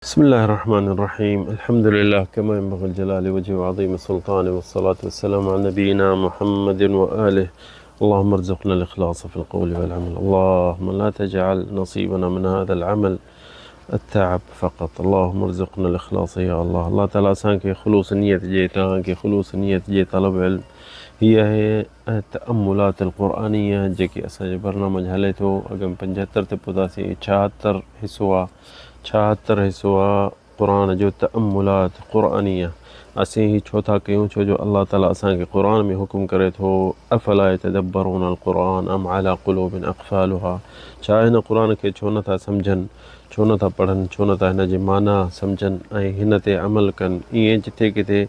بسم الله الرحمن الرحيم. الحمد لله كما ينبغي الجلال وجهه وعظيم سلطانه، والصلاة والسلام على نبينا محمد وآله. اللهم ارزقنا الإخلاص في القول والعمل. اللهم لا تجعل نصيبنا من هذا العمل التعب فقط. اللهم ارزقنا الإخلاص يا الله. الله تعالى أسانك خلوص نية جيتان كي خلوص نية جي طلب علم هي التأملات القرآنية جيكي أساج برنامج هليتو أقام 75 تبوداسي 76 हिस्सा क़ुरान जो तअम्मुलात क़ुरानिया असीं ही छो था कयूं छो जो अल्लाह ताला असांखे क़ुरान में हुकुम करे थो अफ़ला यतदब्बरून अल क़ुरान अम अला क़ुलूबिन अक़फ़ालुहा। छा हिन क़ुरान खे छो नथा सम्झनि, छो नथा पढ़नि, छो नथा हिन जी माना सम्झनि ऐं हिन ते अमल कनि। ईअं जिथे किथे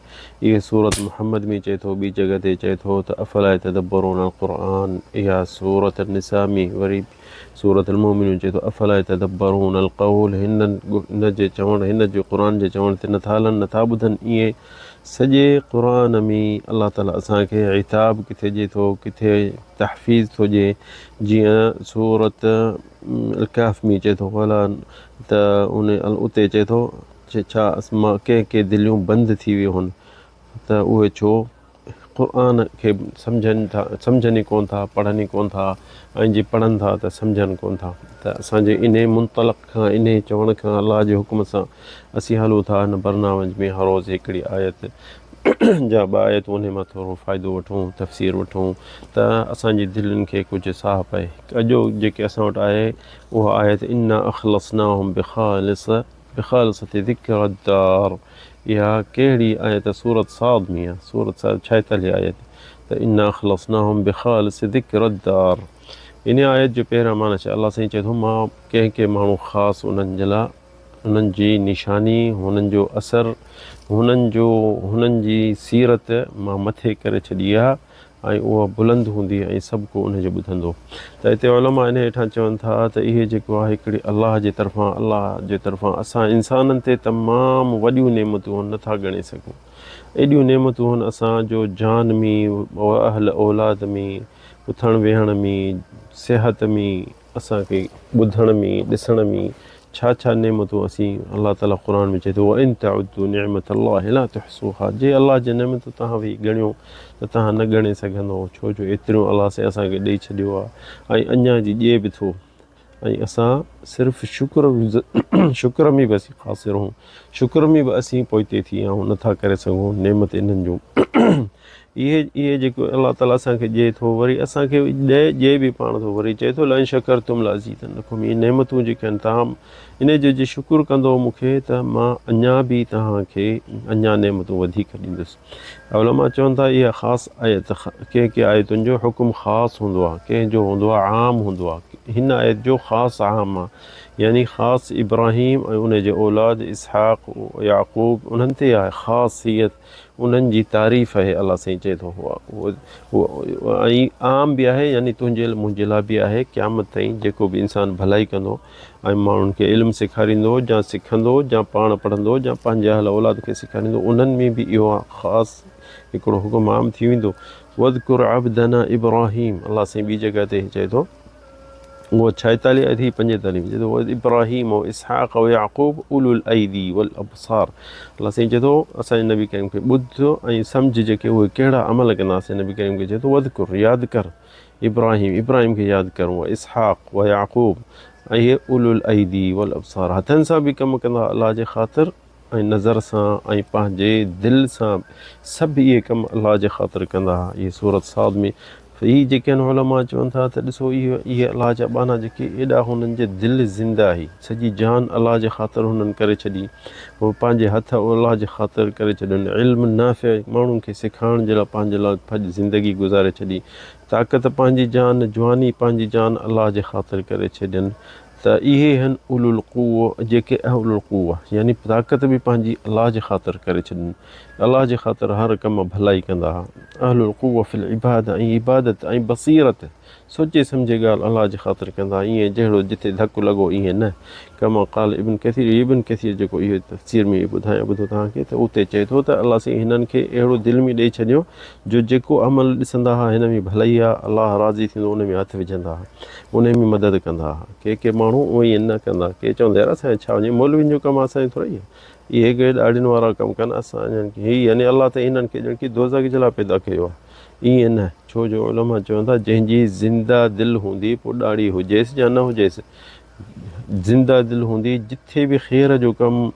इहे सूरत मुहम्मद में चए थो, ॿी जॻह ते चए थो त अफ़ला यतदब्बरून अल क़ुरान। इहा सूरत निसा में वरी सूरत अल-मोमिनून चए थो अफ़ला यतदब्बरून अल क़ौल। हिन जे चवण, हिन जो क़ुरान जे चवण ते नथा हलनि, नथा ॿुधनि। ईअं सॼे क़ुरान में अल्लाह ताला असांखे इताब किथे ॾिए थो, किथे तहफ़ीज़ थो ॾिए। जीअं सूरत अल-कहफ़ में चए थो वला त उते चए थो छा मां कंहिं दिलियूं बंदि थी वियूं आहिनि त उहे छो क़ुरान खे सम्झनि ई कोन था, पढ़नि ई कोन था, ऐं जे पढ़नि था त सम्झनि कोन था। त असांजे इन मुंतलक़ खां, इन चवण खां, अलाह जे हुकुम सां असीं हलूं था हिन बरनामज में हर रोज़ु हिकिड़ी आयत जा ॿ आयत उन मां थोरो फ़ाइदो वठूं, तफ़सीर वठूं त असांजी दिलनि खे कुझु साह पए। अॼो जेके असां वटि आहे उहा आयत इन्ना अख़लसनाहुम बिख़ालिसति ज़िक्र दार। इहा कहिड़ी आयत? सूरत साद में आहे, सूरत साद 46 आयत त इन्ना अख़लसनाहुम बिख़ालिसति ज़िक्र दार। इन आयत जो पहिरियां माना छा? अल्लाह साईं चए थो मां कंहिं माण्हू ख़ासि उन्हनि जे लाइ, उन्हनि जी निशानी, हुननि जो असरु, हुननि जी सीरत मां मथे करे छॾी आहे ऐं उहा बुलंद हूंदी ऐं सभु को उनजो ॿुधंदो। त हिते उलमा इन हेठां चवनि था त इहे जेको आहे हिकिड़ी अलाह जे तरफ़ां असां इंसाननि ते तमामु वॾियूं नेमतूं आहिनि, नथा ॻणे सघूं। एॾियूं नेमतूं आहिनि असांजो जान में, अहल औलाद में, उथण वेहण में, सिहत में, असांखे ॿुधण में, ॾिसण में, छा नेमतूं असीं अल्लाह ताला क़ुरान में चए थो इन तअुद्दू निअमतल्लाहि ला तुहसूहा। जे अल्लाह जे नेमतूं तव्हां वेही ॻणियो त तव्हां न ॻणे सघंदो, छो जो एतिरियूं अल्लाह से असांखे ॾेई छॾियो आहे ऐं अञा जी ॾिए बि थो। ऐं असां सिर्फ़ु शुक्र में बि असीं क़ासिर रहूं, शुक्र में बि असीं पोइते थी विया आहियूं, नथा करे सघूं नेमत इन्हनि जूं। इहे जेको अल्लाह ताला असांखे ॾिए थो, वरी असांखे ॾिए बि पाण थो, वरी चए थो लइन शकरतुम लअज़ीदन्नकुम। इहे नेमतूं जेके आहिनि तव्हां इन जो जे शुक्र कंदो मूंखे त मां अञा बि तव्हांखे अञा नेमतूं वधीक ॾींदुसि। उलमा चवनि था इहा ख़ासि आयत, कंहिं आयतुनि जो हुकुम ख़ासि हूंदो आहे, कंहिंजो हूंदो आहे आम हूंदो आहे। हिन आयत जो ख़ासि आम आहे, यानी ख़ासि इब्राहीम ऐं उनजे औलाद इसहाक़ याक़ूब उन्हनि ते आहे ख़ासियत, उन्हनि जी तारीफ़ आहे। अल्लाह साईं चए थो ऐं आम बि आहे, यानी तुंहिंजे मुंहिंजे लाइ बि आहे क़यामत ताईं। जेको बि इंसानु भलाई कंदो ऐं माण्हुनि खे इल्मु सेखारींदो, या सिखंदो, या पाण पढ़ंदो, या पंहिंजे अहल औलाद खे सेखारींदो, उन्हनि में बि इहो ख़ासि हिकिड़ो हुकुम आम थी वेंदो। वज़कुर अब्दना इब्राहीम। अल्लाह साईं ॿी जॻह ते चए थो, उहो 46 थी 45 चए थो इब्राहीम व इसहाक़ व याक़ूब उलुल ऐदी वल अबसार। अल्लाह साईं चए थो असांजे नबी करीम खे ॿुध ऐं सम्झ, जेके उहे कहिड़ा अमल कंदासीं। नबी करीम खे चए थो वज़कुर, यादि कर, इब्राहीम खे यादि कर, व इसहाक़ व याक़ूब, ऐं इहे उलुल ऐदी वल अबसार, हथनि सां बि कमु कंदा अलाह जे ख़ातिर, ऐं नज़र सां ऐं पंहिंजे दिलि सां, सभु इहे कमु अलाह जे ख़ातिर कंदा। इहे सूरत साद में इहे जेके आहिनि उलमा चवनि था त ॾिसो इहे अलाह जा बाना जेके एॾा हुननि जे दिलि ज़िंदा हुई, सॼी जान अलाह जे ख़ातिर हुननि करे छॾी, उहो पंहिंजे हथ अलाह जे ख़ातिर करे छॾनि, इल्मु नाफ़े माण्हुनि खे सेखारण जे लाइ पंहिंजे लाइ पंहिंजी ज़िंदगी गुज़ारे छॾी, ताक़त पंहिंजी जान, जवानी पंहिंजी जान अलाह जे ख़ातिर करे छॾनि। त इहे आहिनि उलुल क़ुव्वा, जेके अहलुल क़ुव्वा, यानी ताक़त बि पंहिंजी अलाह जे ख़ातिर करे छॾनि, अलाह जे ख़ातिर हर कम भलाई कंदा। अहलुल क़ुव्वा फ़िल इबादा, ऐं इबादत ऐं बसीरत, सोचे सम्झे ॻाल्हि अलाह जे ख़ातिर कंदा, ईअं जहिड़ो जिथे धकु लॻो ईअं न। कमा क़ाल इब्न कसीर जेको इहो तफ़सीर में ॿुधायो ॿुधो तव्हांखे, त उते चए थो त अलाह साईं हिननि खे अहिड़ो दिलि में ॾेई छॾियो जो जेको अमल ॾिसंदा हुआ हिन में भलाई आहे, अलाह राज़ी थींदो उन में हथु विझंदा हुआ, उन में मदद कंदा हुआ। के माण्हू उअं ई न कंदा, के चवंदा यार असांजे छा वञे, मौलवियुनि जो कमु असांजो थोरी आहे, इहे के ॾाढियुनि वारा कमु कनि, असां हीअ यानी अलाह त हिननि खे ॼण की दोज़ख जे लाइ पैदा कयो आहे, ईअं न। छो जो उलमा चवंदा जंहिंजी ज़िंदा दिलि हूंदी पोइ ॾाढ़ी हुजेसि या न हुजेसि, ज़िंदा दिलि हूंदी जिथे बि ख़ैर जो कमु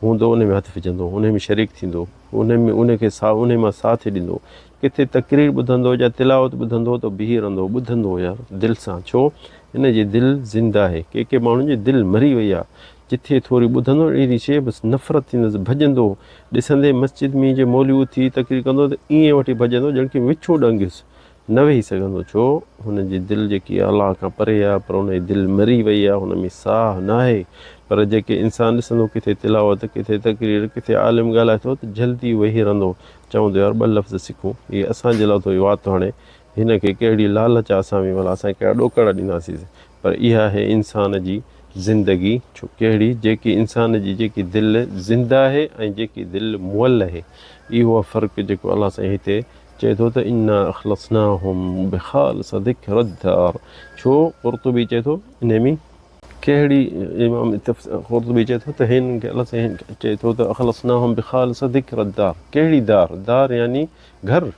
हूंदो उन में हथु विझंदो, उन में शरीक थींदो, उन मां साथ ॾींदो। किथे तकरीर ॿुधंदो या तिलावत ॿुधंदो त बीही रहंदो, ॿुधंदो यार दिलि सां, छो हिन जी दिलि ज़िंदा आहे। के माण्हुनि जी दिलि मरी वई आहे, जिथे थोरी ॿुधंदो अहिड़ी शइ बसि नफ़रत थींदसि, भॼंदो, ॾिसंदे मस्जिद में जे मौलवी थी तकरीर कंदो त ईअं वठी भॼंदो ॼण की विछो ॾंगियुसि, न वेही सघंदो। छो हुनजी दिलि जेकी आहे अलाह खां परे आहे, पर हुनजी दिलि मरी वई आहे, हुन में साह न आहे। पर जेके इंसानु ॾिसंदो किथे तिलावत, किथे तकरीर, किथे आलिम ॻाल्हाए थो त जल्दी वेही रहंदो, चवंदो यार 2 लफ़्ज़ सिखूं, इहे असांजे लाइ थो इहो वातो हाणे, हिन खे कहिड़ी लालच आहे असां में, भला असां कहिड़ा ॾोकड़ ॾींदासीं। पर इहा आहे इंसान जी ज़िंदगी, छो कहिड़ी, जेकी इंसान जी जेकी दिलि ज़िंदा आहे ऐं जेकी दिलि मुअल आहे, इहो आहे फ़र्क़ु जेको अलाह साईं हिते चए थो त इन्ना अख़लसनाहुम बिख़ालिस ज़िक्र दार। छो क़ुर्तुबी चए थो इन में कहिड़ी, इमाम क़ुर्तुबी चए थो त हिन खे अलाह साईं चए थो त अख़लसनाहुम बिख़ालिस ज़िक्र दार, कहिड़ी दार यानी घर,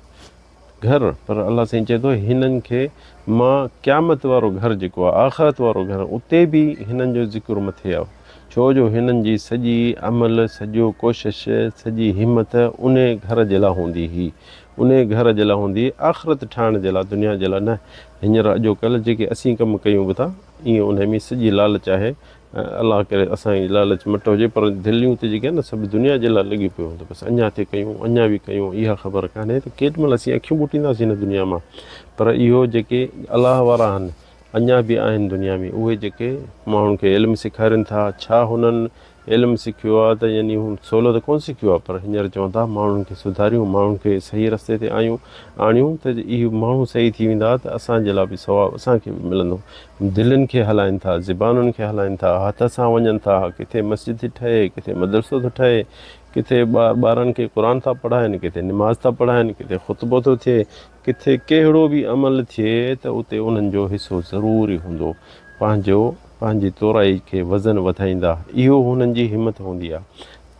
पर अलाह साईं चए थो हिननि खे मां क़यामत वारो घर जेको आहे, आख़िरत वारो घर, उते बि हिननि जो ज़िक्र मथे आहे। छो जो हिननि जी सॼी अमल, सॼो कोशिश, सॼी हिमत उन घर जे लाइ हूंदी हुई, उन घर जे लाइ हूंदी, आख़िरत ठाहिण जे लाइ, दुनिया जे लाइ न। हींअर अॼोकल्ह जेके असीं कमु कयूं बि था, ईअं उन में सॼी लालच आहे, अलाह करे असांजी लालच मट हुजे, पर दिलियूं त जेके आहिनि न सभु दुनिया जे लाइ लॻी पियो, त बसि अञा ते कयूं, अञा बि कयूं, इहा ख़बर कान्हे त केॾी महिल असीं अखियूं ॿुटींदासीं हिन दुनिया मां। पर इहो जेके अलाह वारा आहिनि अञा बि आहिनि दुनिया में, उहे जेके माण्हुनि खे इल्मु सेखारनि था, छा हुननि इल्मु सिखियो आहे त यानी हू सवलो त कोन सिखियो आहे, पर हींअर चवनि था माण्हुनि खे सुधारियूं, माण्हुनि खे सही रस्ते ते आणियूं त इहे माण्हू सही थी वेंदा त असांजे लाइ बि सवाबु असांखे बि मिलंदो। दिलनि खे हलाइनि था, ज़बानुनि खे हलाइनि था, हथ सां वञनि था, किथे मस्जिद थी ठहे, किथे मदरसो थो ठहे, किथे ॿारनि खे क़ुर था पढ़ाइनि, किथे निमाज़ था पढ़ाइनि, किथे ख़ुतबो थो थिए, किथे कहिड़ो बि अमल थिए त उते उन्हनि जो हिसो ज़रूरी हूंदो, पंहिंजी तोराई खे वज़न वधाईंदा, इहो हुननि जी हिमत हूंदी आहे।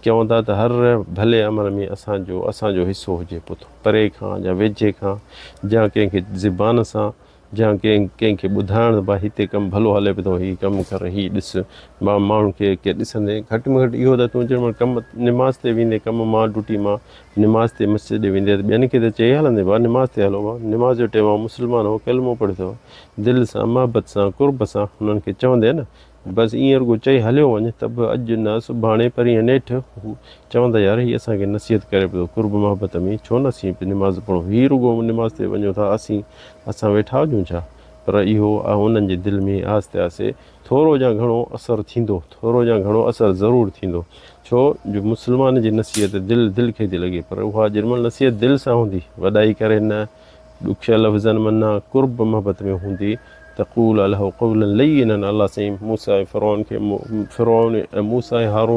चवंदा त हर भले अमल में असांजो हिसो हुजे, पुठि परे खां या वेझे खां, या कंहिंखे ज़बान सां, या कंहिंखे ॿुधाइण, भाई हिते कमु भलो हले पियो थो, हीउ कमु कर, हीउ ॾिस, माण्हुनि खे के ॾिसंदे घटि में घटि इहो त तूं चवण कमु निमाज़ ते वेंदे, कमु मां ड्यूटी मां निमाज़ ते मस्जिद वेंदे, त ॿियनि खे त चई हलंदे भाउ निमाज़ ते हलो, भाउ निमाज़ जो टाइम आहे, मुस्लमान हो, कलमो पढ़ियो अथव, दिलि सां, मोहबत सां, कुर्ब सां हुननि खे चवंदे न, बसि ईअं रुॻो चई हलियो वञे त बि अॼु न सुभाणे परीहं नेठि चवंदा यार हीअ असांखे नसीहत करे पियो कुर्ब मोहबत में, छो न असीं निमाज़ पढ़ूं, हीअ रुॻो निमाज़ ते वञूं था, असां वेठा हुजूं छा। पर इहो हुननि जे दिलि में आहिस्ते आहिस्ते थोरो या घणो असरु थींदो, थोरो या घणो असरु ज़रूरु थींदो। छो जो मुस्लमान जी नसीहत दिलि खे थी लॻे, पर उहा जेॾीमहिल नसीहत दिलि सां हूंदी, वॾाई करे न, ॾुखिया लफ़्ज़नि माना कुर्ब मोहबत में हूंदी, तक़ूल अलाह क़ौलन लय्यिनन, अलाह साईं मूसा ऐं हारून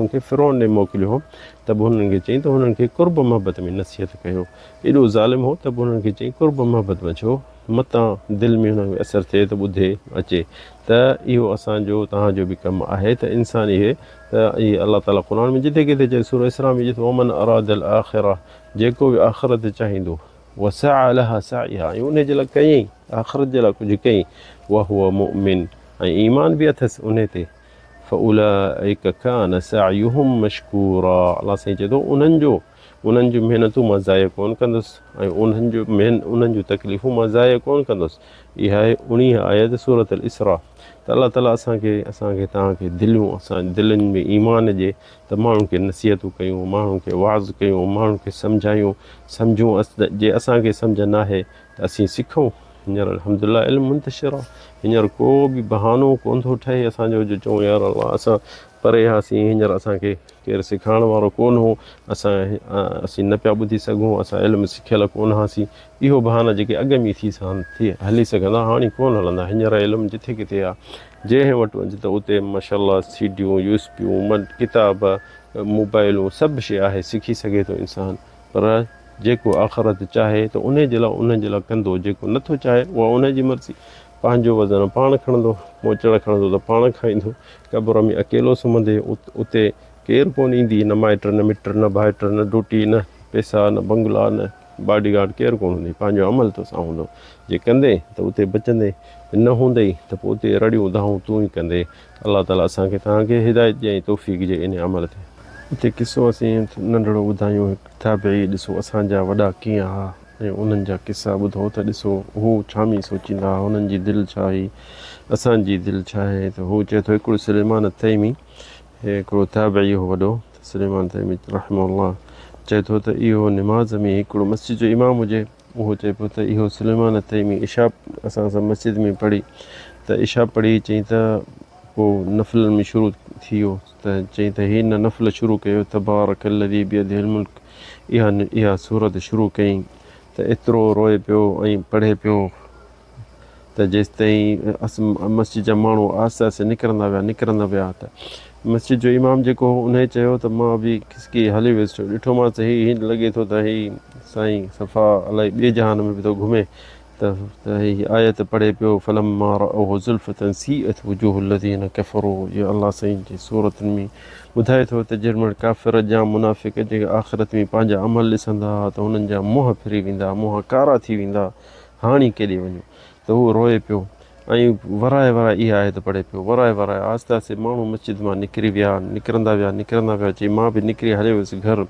खे फ़िरौन ने मोकिलियो हो, त बि हुननि खे चई त हुननि खे कुर्ब मोहबत में नसीहत कयो, एॾो ज़ालिम हो त बि हुननि खे चई कुर्ब मोहबत में, छो मतां दिलि में हुनखे असरु थिए त ॿुधे अचे। त इहो असांजो तव्हांजो बि कमु आहे त इंसान इहे त इहे अलाह ताला क़ुर में जिथे किथे चए, सूरह इसरा में जिथे वमन अरादल आख़िरा, जेको बि आख़िरत चाहींदो, वसअ लहा सअयहा, ऐं उन जे लाइ कयईं, आख़िरत जे लाइ कुझु कयईं, वहुव मुमिन, ऐं ईमान बि अथसि उन ते, फउलाइक कान सअयुहुम मशकूरा, अलाह साईं चए थो उन्हनि जूं महिनतूं मां ज़ाया कोन कंदुसि, ऐं उन्हनि जूं तकलीफ़ूं मां ज़ाया कोन कंदुसि। इहा आहे 19 आयत सूरत अल इसरा। त अलाह ताला असांखे तव्हांखे दिलनि में ईमान ॾिए, त माण्हुनि खे नसीहतूं कयूं, माण्हुनि खे वाज़ कयूं, माण्हुनि खे सम्झूं, जे असांखे सम्झ न आहे त असीं सिखूं, हींअर अल्हम्दुलिल्लाह इल्मु मुंतशिर आहे, हींअर को बि बहानो कोन थो ठहे असांजो जो चऊं यार अल्लाह असां परे हुआसीं, हींअर असांखे केरु सेखारण वारो कोन हो, असीं न पिया ॿुधी सघूं, असां इल्मु सिखियल कोन हुआसीं, इहो बहाना जेके अॻ में थी हली सघंदा, हाणे कोन हलंदा। हींअर इल्मु जिथे किथे आहे, जंहिं वटि वञे त उते माशाअल्लाह सीडियूं, यूएसबियूं, किताब, मोबाइलूं, सभु शइ आहे, सिखी सघे थो इंसानु। पर जेको आख़िरत चाहे त उन जे लाइ कंदो, जेको नथो चाहे उहा उनजी मर्ज़ी, पंहिंजो वज़न पाण खणंदो, मोचड़ खणंदो त पाण खाईंदो, क़ब्र में अकेलो सुम्हंदे, उते केरु कोन ईंदी, न माइट न मिट न भाइट न डोटी, न पैसा न बंगला न बॉडीगार्ड, केरु कोन हूंदी, पंहिंजो अमल तो सां हूंदो, जे कंदे त उते बचंदे, न हूंदई त पोइ उते रड़ियूं धाऊं तूं ई कंदे। अलाह ताला असांखे तव्हांखे हिदायत ॾियईं, तौफ़ीक़ जे इन अमल ते। हिते किसो असीं नंढिड़ो ॿुधायूं, ताबेई ॾिसो असांजा वॾा कीअं हुआ ऐं उन्हनि जा किसा ॿुधो त ॾिसो हू छा में सोचींदा, हुननि जी दिलि छा हुई, असांजी दिलि छा आहे। त हू चए थो हिकिड़ो सुलेमान तैमी, हिकिड़ो ताबेई हो वॾो सुलेमान तैमी रहमहुल्लाह, चए थो त इहो निमाज़ में हिकिड़ो मस्जिद जो इमाम हुजे, उहो चए पियो त इहो सुलेमान तैमी इशा असां सां मस्जिद में पढ़ी, त इशा पढ़ी, चई त पोइ नफ़िल में शुरू थी वियो, त चई त हिन नफ़िल शुरू कयो, तबारकल्लज़ी बियदिहिल मुल्क, इहा सूरत शुरू कयईं, त एतिरो रोए पियो ऐं पढ़े पियो त जेसि ताईं मस्जिद जा माण्हू आहिस्ते आहिस्ते निकिरंदा विया, त मस्जिद जो इमाम जेको हो उन चयो त मां बि खिसकी हली वियुसि, ॾिठोमांसि हीअ लॻे थो त हीअ साईं सफ़ा अलाए ॿिए जहान में बि थो घुमे, त हीअ आयत पढ़े पियो, फलम्मा रअऊ ज़ुल्फ़तन सीअत वुजूहुल लज़ीना कफ़रू, इहो अलाह साईं जी सूरतुनि में ॿुधाए थो त जेॾी महिल काफ़िर जा मुनाफ़िक़ जेके आख़िरत में पंहिंजा अमल ॾिसंदा त हुननि जा मुंहं फिरी वेंदा, मुंहं कारा थी वेंदा, हाणे केॾे वञूं। त उहो रोए पियो ऐं वराए इहा आयत पढ़े पियो, वराए आहिस्ते आहिस्ते माण्हू मस्जिद मां निकिरंदा विया, चई मां बि निकिरी हलियो वियुसि घर।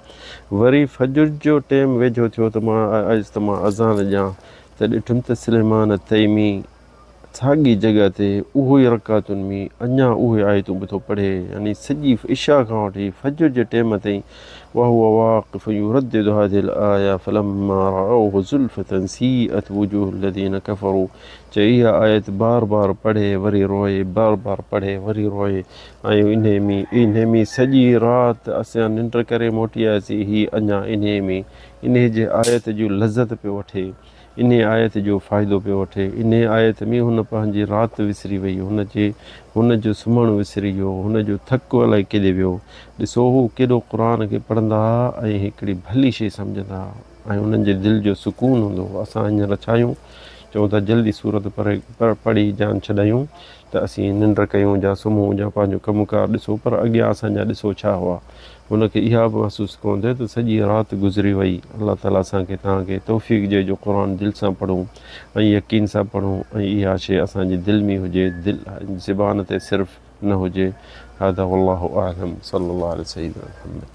वरी फजर जो टाइम वेझो थियो त मां अज़ान ॾियां, त ॾिठुमि त सुलेमान तैमी साॻी जॻह ते उहो ई रकातुनि में अञा उहे आयतूं बि थो पढ़े, यानी सॼी इशा खां वठी फजर जे टाइम ताईं वहुव वाक़िफ़ युरद्दिदु हाज़िहिल आया फलम्मा रअऊ ज़ुल्फ़तन सीअत वुजूहुल लज़ीना कफ़रू, चई इहा आयत बार पढ़े वरी रोए, बार पढ़े वरी रोए, ऐं इन में सॼी राति असां निंड करे मोटी आयासीं, हीअ अञा इन जे आयत जो लज़त पियो वठे, इन आयत जो फ़ाइदो पियो वठे, इन आयत में हुन पंहिंजी राति विसरी वई, हुन जो सुम्हणु विसरी वियो, हुन जो थकु अलाए केॾे वियो। ॾिसो हू केॾो क़ुर खे पढ़ंदा ऐं हिकिड़ी भली शइ सम्झंदा ऐं उन्हनि जे दिलि जो सुकून हूंदो। असां हींअर चाहियूं, चऊं था जल्दी सूरत पढ़ी जान छॾायूं त असीं निंड कयूं, जा सुम्हूं, जा पंहिंजो कमुकार ॾिसो, पर अॻियां असांजा ॾिसो छा हुआ। हुनखे इहा बि महसूसु कोन थिए त सॼी राति गुज़री वई। अलाह ताला असांखे तव्हांखे तौफ़ीक़ ॾिए जो क़ुर दिलि सां पढ़ूं ऐं यकीन सां पढ़ूं ऐं इहा शइ असांजी दिलि में हुजे, ज़बान ते सिर्फ़ु न हुजे। हादा वल्लाहु आलम, सल्लल्लाहु अलैहि वसल्लम।